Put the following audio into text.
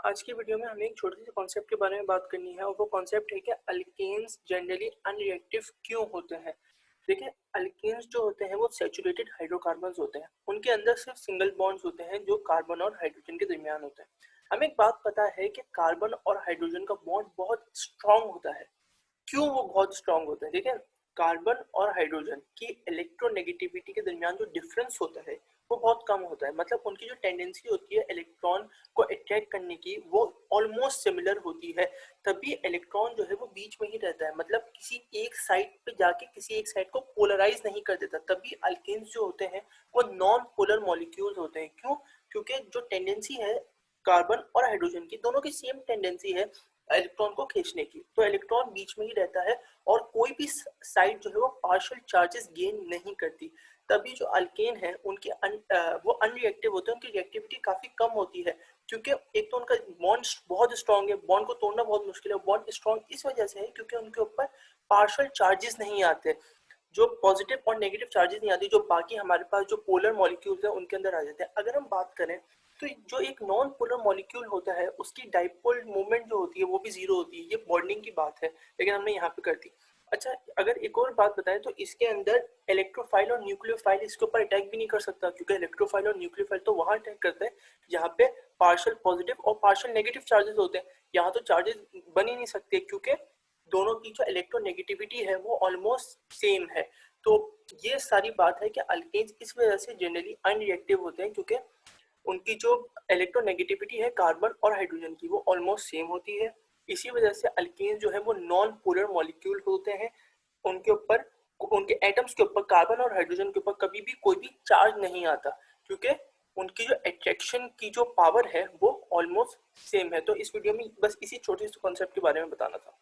आज की वीडियो में हमें एक छोटे से कॉन्सेप्ट के बारे में बात करनी है और वो कॉन्सेप्ट है कि अल्केन्स जनरली अनरिएक्टिव क्यों होते हैं। देखिए, अल्केन्स जो होते हैं वो सैचुरेटेड हाइड्रोकार्बन्स होते हैं। उनके अंदर सिर्फ सिंगल बॉन्ड्स होते हैं जो कार्बन और हाइड्रोजन के दरमियान होते हैं। हमें एक बात पता है कि कार्बन और हाइड्रोजन का बॉन्ड बहुत स्ट्रांग होता है। क्यों वो बहुत स्ट्रांग होता है? देखिए, कार्बन और हाइड्रोजन की इलेक्ट्रोनेगेटिविटी के दरमियान जो डिफरेंस होता है वो बहुत कम होता है। मतलब उनकी जो टेंडेंसी होती है इलेक्ट्रॉन को अट्रैक्ट करने की वो ऑलमोस्ट सिमिलर होती है। तभी इलेक्ट्रॉन जो है वो बीच में ही रहता है, मतलब किसी एक साइड पे जाके किसी एक साइड को पोलराइज नहीं कर देता। तभी अल्केन्स जो होते हैं वो नॉन पोलर मॉलिक्यूल्स होते हैं। क्यों? क्योंकि जो टेंडेंसी है कार्बन और हाइड्रोजन की, दोनों की सेम टेंडेंसी है इलेक्ट्रॉन को खींचने की, तो इलेक्ट्रॉन बीच में ही रहता है और कोई भी साइड जो है वो पार्शियल चार्जेस गेन नहीं करती। तभी जो अल्केन है उनके वो अनरिएक्टिव होते हैं, उनकी रिएक्टिविटी काफी कम होती है। क्योंकि एक तो उनका बॉन्ड बहुत स्ट्रांग है, बॉन्ड को तोड़ना बहुत मुश्किल है। बॉन्ड स्ट्रांग इस वजह से है क्योंकि उनके ऊपर पार्शियल चार्जेस नहीं आते, जो पॉजिटिव और नेगेटिव चार्जेस नहीं आती, जो बाकी हमारे पास जो पोलर मॉलिक्यूल्स है उनके अंदर आ जाते हैं। अगर हम बात करें तो जो एक नॉन पोलर मॉलिक्यूल होता है उसकी डाइपोल मूवमेंट जो होती है वो भी जीरो होती है। ये बॉन्डिंग की बात है, लेकिन हमने यहाँ पे कर दी। अच्छा, अगर एक और बात बताएं तो इसके अंदर इलेक्ट्रोफाइल और न्यूक्लियोफाइल इसके ऊपर अटैक भी नहीं कर सकता, क्योंकि इलेक्ट्रोफाइल और न्यूक्लियोफाइल तो वहां अटैक करते हैं जहाँ पे पार्शियल पॉजिटिव और पार्शियल नेगेटिव चार्जेस होते हैं। यहाँ तो चार्जेस बन ही नहीं सकते क्योंकि दोनों की जो इलेक्ट्रोनेगेटिविटी है वो ऑलमोस्ट सेम है। तो ये सारी बात है कि अल्केन्स इस वजह से जनरली अनरिएक्टिव होते हैं, क्योंकि उनकी जो इलेक्ट्रोनेगेटिविटी है कार्बन और हाइड्रोजन की वो ऑलमोस्ट सेम होती है। इसी वजह से अल्केन्स जो है वो नॉन पोलर मॉलिक्यूल होते हैं। उनके ऊपर, उनके एटम्स के ऊपर, कार्बन और हाइड्रोजन के ऊपर कभी भी कोई भी चार्ज नहीं आता, क्योंकि उनकी जो अट्रैक्शन की जो पावर है वो ऑलमोस्ट सेम है। तो इस वीडियो में बस इसी छोटे से कॉन्सेप्ट के बारे में बताना था।